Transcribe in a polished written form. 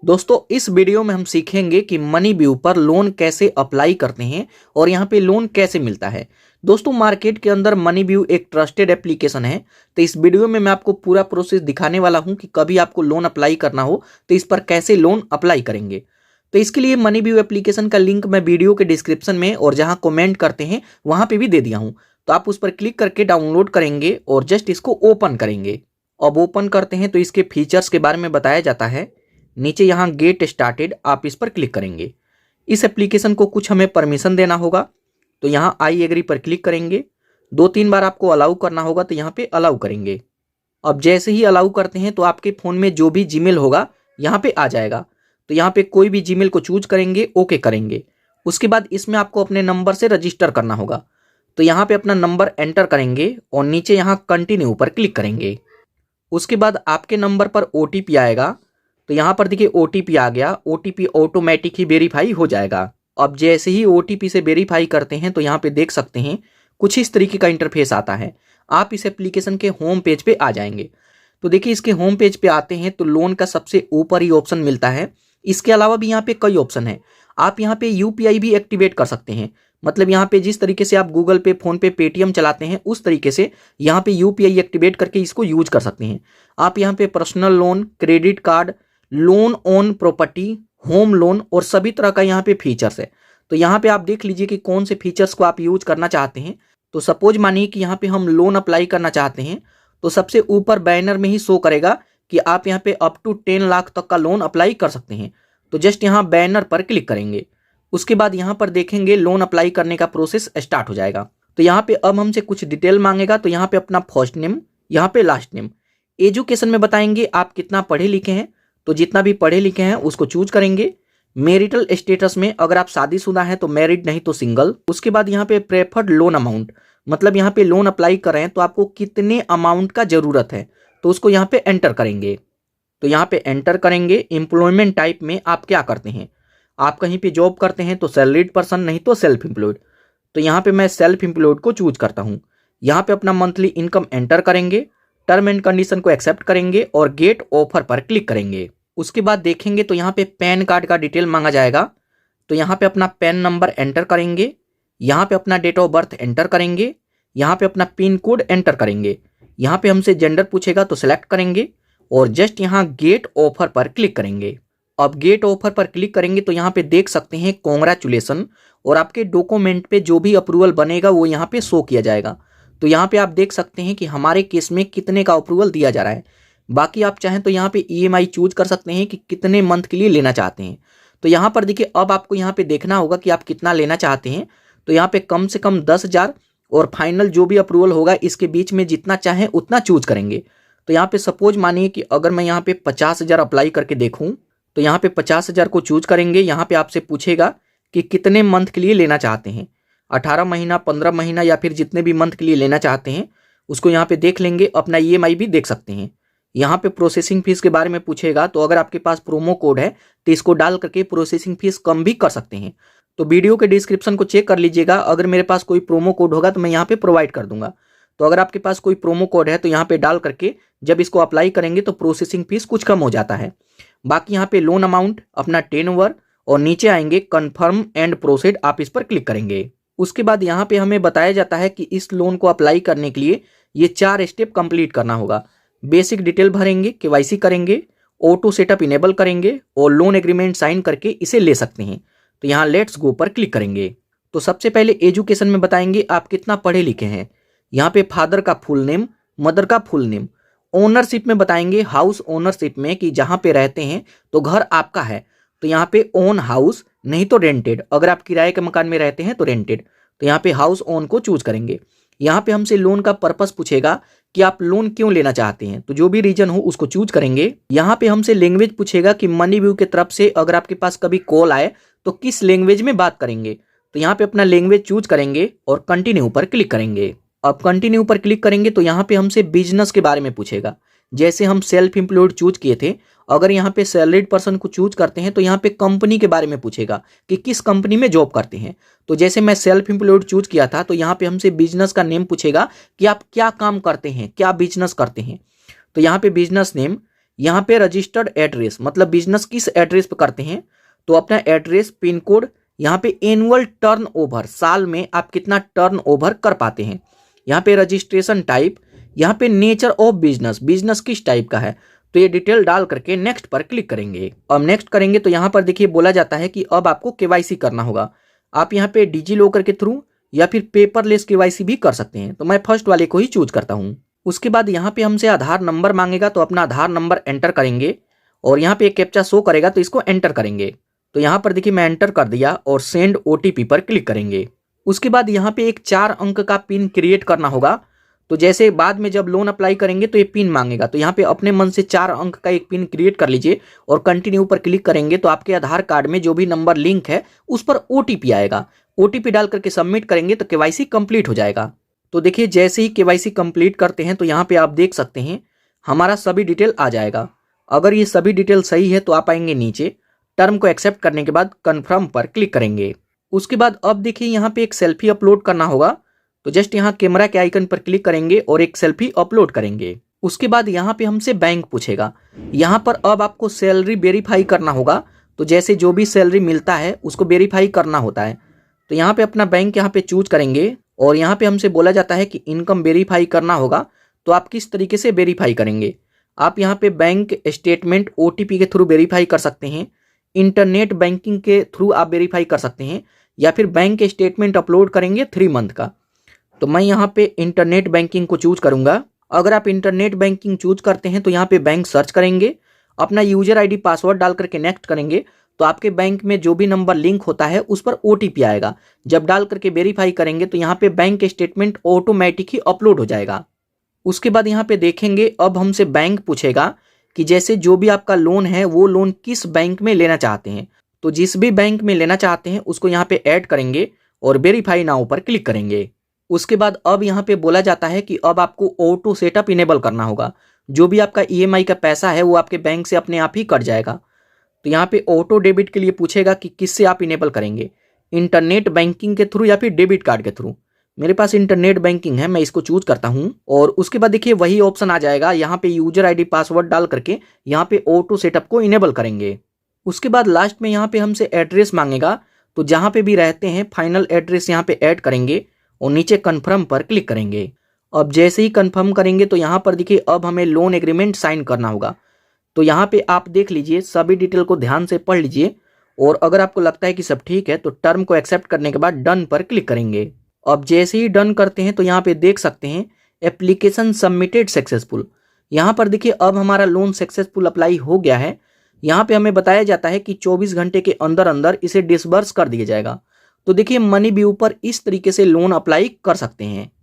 दोस्तों इस वीडियो में हम सीखेंगे कि मनी व्यू पर लोन कैसे अप्लाई करते हैं और यहाँ पे लोन कैसे मिलता है। दोस्तों मार्केट के अंदर मनी व्यू एक ट्रस्टेड एप्लीकेशन है। तो इस वीडियो में मैं आपको पूरा प्रोसेस दिखाने वाला हूँ कि कभी आपको लोन अप्लाई करना हो तो इस पर कैसे लोन अप्लाई करेंगे। तो इसके लिए मनी व्यू एप्लीकेशन का लिंक मैं वीडियो के डिस्क्रिप्शन में और जहाँ कमेंट करते हैं वहाँ पे भी दे दिया हूँ। तो आप उस पर क्लिक करके डाउनलोड करेंगे और जस्ट इसको ओपन करेंगे। अब ओपन करते हैं तो इसके फीचर्स के बारे में बताया जाता है। नीचे यहाँ गेट स्टार्टेड आप इस पर क्लिक करेंगे। इस एप्लीकेशन को कुछ हमें परमिशन देना होगा तो यहाँ आई एग्री पर क्लिक करेंगे। 2-3 बार आपको अलाउ करना होगा तो यहाँ पे अलाउ करेंगे। अब जैसे ही अलाउ करते हैं तो आपके फ़ोन में जो भी जीमेल होगा यहाँ पे आ जाएगा। तो यहाँ पे कोई भी जीमेल को चूज करेंगे, ओके करेंगे। उसके बाद इसमें आपको अपने नंबर से रजिस्टर करना होगा। तो यहाँ पे अपना नंबर एंटर करेंगे और नीचे यहाँ कंटिन्यू पर क्लिक करेंगे। उसके बाद आपके नंबर पर OTP आएगा। तो यहाँ पर देखिए OTP आ गया। OTP ऑटोमेटिक ही वेरीफाई हो जाएगा। अब जैसे ही OTP से वेरीफाई करते हैं तो यहाँ पे देख सकते हैं कुछ इस तरीके का इंटरफेस आता है। आप इस एप्लीकेशन के होम पेज पे आ जाएंगे। तो देखिए इसके होम पेज पे आते हैं तो लोन का सबसे ऊपर ही ऑप्शन मिलता है। इसके अलावा भी यहाँ पे कई ऑप्शन है। आप यहाँ पे UPI भी एक्टिवेट कर सकते हैं। मतलब यहाँ पे जिस तरीके से आप गूगल पे, फोन पे, पेटीएम चलाते हैं उस तरीके से यहाँ पे UPI एक्टिवेट करके इसको यूज कर सकते हैं। आप यहाँ पे personal loan, credit card, loan on property, home loan और सभी तरह का यहाँ पे फीचर्स है। तो यहाँ पे आप देख लीजिए कि कौन से फीचर्स को आप यूज करना चाहते हैं। तो सपोज मानिए कि यहाँ पे हम लोन अप्लाई करना चाहते हैं तो सबसे ऊपर बैनर में ही शो करेगा कि आप यहाँ पे अप टू 10 लाख तक का लोन अप्लाई कर सकते हैं। तो जस्ट यहाँ बैनर पर क्लिक करेंगे। उसके बाद यहाँ पर देखेंगे लोन अप्लाई करने का प्रोसेस स्टार्ट हो जाएगा। तो यहाँ पे अब हमसे कुछ डिटेल मांगेगा। तो यहाँ पे अपना फर्स्ट नेम, यहाँ पे लास्ट नेम, एजुकेशन में बताएंगे आप कितना पढ़े लिखे हैं। तो जितना भी पढ़े लिखे हैं उसको चूज करेंगे। मैरिटल स्टेटस में अगर आप शादीशुदा हैं तो मैरिड, नहीं तो सिंगल। उसके बाद यहाँ पे प्रेफर्ड लोन अमाउंट, मतलब यहाँ पे लोन अप्लाई कर रहे हैं तो आपको कितने अमाउंट का जरूरत है तो उसको यहाँ पे एंटर करेंगे। तो यहाँ पे एंटर करेंगे। एम्प्लॉयमेंट टाइप में आप क्या करते हैं, आप कहीं पे जॉब करते हैं तो सैलरीड पर्सन, नहीं तो सेल्फ एम्प्लॉयड। तो यहाँ पे मैं सेल्फ एम्प्लॉयड को चूज करता हूँ। यहाँ पे अपना मंथली इनकम एंटर करेंगे, टर्म एंड कंडीशन को एक्सेप्ट करेंगे और गेट ऑफर पर क्लिक करेंगे। उसके बाद देखेंगे तो यहाँ पे पैन कार्ड का डिटेल मांगा जाएगा। तो यहाँ पे अपना पैन नंबर एंटर करेंगे, यहाँ पे अपना डेट ऑफ बर्थ एंटर करेंगे, यहाँ पे अपना पिन कोड एंटर करेंगे। यहाँ पे हमसे जेंडर पूछेगा तो सिलेक्ट करेंगे और जस्ट यहाँ गेट ऑफर पर क्लिक करेंगे। अब गेट ऑफर पर क्लिक करेंगे तो यहाँ पे देख सकते हैं कॉन्ग्रेचुलेसन, और आपके डॉक्यूमेंट पे जो भी अप्रूवल बनेगा वो यहाँ पे शो किया जाएगा। तो यहाँ पे आप देख सकते हैं कि हमारे केस में कितने का अप्रूवल दिया जा रहा है। बाकी आप चाहें तो यहाँ पे EMI चूज कर सकते हैं कि कितने मंथ के लिए लेना चाहते हैं। तो यहाँ पर देखिए अब आपको यहाँ पे देखना होगा कि आप कितना लेना चाहते हैं। तो यहाँ पे कम से कम 10,000 और फाइनल जो भी अप्रूवल होगा इसके बीच में जितना चाहें उतना चूज करेंगे। तो यहाँ पे सपोज मानिए कि अगर मैं यहाँ पे 50,000 अप्लाई करके देखूँ तो यहाँ पे 50,000 को चूज करेंगे। यहाँ पे आपसे पूछेगा कि कितने मंथ के लिए लेना चाहते हैं, 18 महीना, 15 महीना या फिर जितने भी मंथ के लिए लेना चाहते हैं उसको यहाँ पे देख लेंगे। अपना EMI भी देख सकते हैं। यहाँ पे प्रोसेसिंग फीस के बारे में पूछेगा तो अगर आपके पास प्रोमो कोड है तो इसको डाल करके प्रोसेसिंग फीस कम भी कर सकते हैं। तो वीडियो के डिस्क्रिप्शन को चेक कर लीजिएगा। अगर मेरे पास कोई प्रोमो कोड होगा तो मैं यहाँ पे प्रोवाइड कर दूंगा। तो अगर आपके पास कोई प्रोमो कोड है तो यहाँ पे डाल करके जब इसको अप्लाई करेंगे तो प्रोसेसिंग फीस कुछ कम हो जाता है। बाकी यहाँ पे लोन अमाउंट, अपना टेनओवर और नीचे आएंगे कन्फर्म एंड प्रोसीड, आप इस पर क्लिक करेंगे। उसके बाद यहाँ पे हमें बताया जाता है कि इस लोन को अप्लाई करने के लिए ये 4 स्टेप कंप्लीट करना होगा। बेसिक डिटेल भरेंगे, KYC करेंगे, ऑटो सेटअप इनेबल करेंगे और लोन एग्रीमेंट साइन करके इसे ले सकते हैं। तो यहाँ लेट्स गो पर क्लिक करेंगे। तो सबसे पहले एजुकेशन में बताएंगे आप कितना पढ़े लिखे हैं। यहाँ पे फादर का फुल नेम, मदर का फुल नेम। ओनरशिप में बताएंगे हाउस ओनरशिप में कि जहाँ पे रहते हैं तो घर आपका है तो यहाँ पे ओन हाउस, नहीं तो रेंटेड। अगर आप किराए के मकान में रहते हैं तो रेंटेड। तो यहाँ पे हाउस ओन को चूज करेंगे। यहाँ पे हमसे लोन का पर्पस पूछेगा कि आप लोन क्यों लेना चाहते हैं। तो जो भी रीजन हो उसको चूज करेंगे। यहाँ पे हमसे लैंग्वेज पूछेगा कि मनी व्यू की तरफ से अगर आपके पास कभी कॉल आए तो किस लैंग्वेज में बात करेंगे। तो यहाँ पे अपना लैंग्वेज चूज करेंगे और कंटिन्यू पर क्लिक करेंगे। अब कंटिन्यू पर क्लिक करेंगे तो यहाँ पे हमसे बिजनेस के बारे में पूछेगा। जैसे हम सेल्फ एम्प्लॉयड चूज किए थे, अगर यहाँ पे सैलरीड पर्सन को चूज करते हैं तो यहाँ पे कंपनी के बारे में पूछेगा कि किस कंपनी में जॉब करते हैं। तो जैसे मैं सेल्फ एम्प्लॉयड चूज किया था तो यहाँ पे हमसे बिजनेस का नेम पूछेगा कि आप क्या काम करते हैं, क्या बिजनेस करते हैं। तो यहाँ पे बिजनेस नेम, यहाँ पे रजिस्टर्ड एड्रेस मतलब बिजनेस किस एड्रेस पे करते हैं, तो अपना एड्रेस, पिन कोड, यहाँ पे एनुअल टर्नओवर, साल में आप कितना टर्नओवर कर पाते हैं, यहाँ पे रजिस्ट्रेशन टाइप, यहाँ पे नेचर ऑफ बिजनेस, बिजनेस किस टाइप का है, तो ये डिटेल डाल करके नेक्स्ट पर क्लिक करेंगे। अब नेक्स्ट करेंगे तो यहाँ पर देखिए बोला जाता है कि अब आपको केवाईसी करना होगा। आप यहाँ पे डिजी लॉकर के थ्रू या फिर पेपरलेस केवाईसी भी कर सकते हैं, तो मैं फर्स्ट वाले को ही चूज करता हूँ। उसके बाद यहाँ पे हमसे आधार नंबर मांगेगा, तो अपना आधार नंबर एंटर करेंगे और यहाँ पे एक कैप्चा शो करेगा तो इसको एंटर करेंगे। तो यहाँ पर देखिए मैं एंटर कर दिया और सेंड ओटीपी पर क्लिक करेंगे। उसके बाद यहाँ पे एक 4 अंक का पिन क्रिएट करना होगा। तो जैसे बाद में जब लोन अप्लाई करेंगे तो ये पिन मांगेगा, तो यहाँ पे अपने मन से 4 अंक का एक पिन क्रिएट कर लीजिए और कंटिन्यू पर क्लिक करेंगे तो आपके आधार कार्ड में जो भी नंबर लिंक है उस पर ओटीपी आएगा। ओटीपी डाल करके सबमिट करेंगे तो केवाईसी कंप्लीट हो जाएगा। तो देखिए जैसे ही केवाईसी कंप्लीट करते हैं तो यहाँ पे आप देख सकते हैं हमारा सभी डिटेल आ जाएगा। अगर ये सभी डिटेल सही है तो आप आएंगे नीचे, टर्म को एक्सेप्ट करने के बाद कन्फर्म पर क्लिक करेंगे। उसके बाद अब देखिए यहाँ पे एक सेल्फी अपलोड करना होगा, तो जस्ट यहाँ कैमरा के आइकन पर क्लिक करेंगे और एक सेल्फी अपलोड करेंगे। उसके बाद यहाँ पे हमसे बैंक पूछेगा। यहाँ पर अब आपको सैलरी वेरीफाई करना होगा, तो जैसे जो भी सैलरी मिलता है उसको वेरीफाई करना होता है। तो यहाँ पे अपना बैंक यहाँ पे चूज करेंगे और यहाँ पे हमसे बोला जाता है कि इनकम वेरीफाई करना होगा, तो आप किस तरीके से वेरीफाई करेंगे। आप यहाँ पे बैंक स्टेटमेंट ओटीपी के थ्रू वेरीफाई कर सकते हैं, इंटरनेट बैंकिंग के थ्रू आप वेरीफाई कर सकते हैं, या फिर बैंक स्टेटमेंट अपलोड करेंगे 3 मंथ का। तो मैं यहाँ पे इंटरनेट बैंकिंग को चूज करूंगा। अगर आप इंटरनेट बैंकिंग चूज करते हैं तो यहाँ पे बैंक सर्च करेंगे, अपना यूजर आईडी पासवर्ड डाल करके नेक्स्ट करेंगे, तो आपके बैंक में जो भी नंबर लिंक होता है उस पर ओटीपी आएगा। जब डाल करके वेरीफाई करेंगे तो यहाँ पे बैंक स्टेटमेंट ऑटोमेटिक ही अपलोड हो जाएगा। उसके बाद यहाँ पे देखेंगे अब हमसे बैंक पूछेगा कि जैसे जो भी आपका लोन है वो लोन किस बैंक में लेना चाहते हैं। तो जिस भी बैंक में लेना चाहते हैं उसको यहाँ पे ऐड करेंगे और वेरीफाई नाउ पर क्लिक करेंगे। उसके बाद अब यहाँ पे बोला जाता है कि अब आपको ऑटो सेटअप इनेबल करना होगा। जो भी आपका ईएमआई का पैसा है वो आपके बैंक से अपने आप ही कट जाएगा। तो यहाँ पे ऑटो डेबिट के लिए पूछेगा कि किससे आप इनेबल करेंगे, इंटरनेट बैंकिंग के थ्रू या फिर डेबिट कार्ड के थ्रू। मेरे पास इंटरनेट बैंकिंग है, मैं इसको चूज करता हूँ। और उसके बाद देखिए वही ऑप्शन आ जाएगा, यहाँ पे यूजर आईडी पासवर्ड डाल करके यहाँ पे ऑटो सेटअप को इनेबल करेंगे। उसके बाद लास्ट में यहाँ पे हमसे एड्रेस मांगेगा, तो जहाँ पे भी रहते हैं फाइनल एड्रेस यहाँ पे ऐड करेंगे और नीचे कन्फर्म पर क्लिक करेंगे। अब जैसे ही कन्फर्म करेंगे तो यहाँ पर देखिए अब हमें लोन एग्रीमेंट साइन करना होगा। तो यहाँ पे आप देख लीजिए, सभी डिटेल को ध्यान से पढ़ लीजिए और अगर आपको लगता है कि सब ठीक है तो टर्म को एक्सेप्ट करने के बाद डन पर क्लिक करेंगे। अब जैसे ही डन करते हैं तो यहाँ पे देख सकते हैं एप्लीकेशन सबमिटेड सक्सेसफुल। यहाँ पर देखिए अब हमारा लोन सक्सेसफुल अप्लाई हो गया है। यहाँ पे हमें बताया जाता है कि 24 घंटे के अंदर अंदर इसे डिसबर्स कर दिया जाएगा। तो देखिए मनी व्यू पर इस तरीके से लोन अप्लाई कर सकते हैं।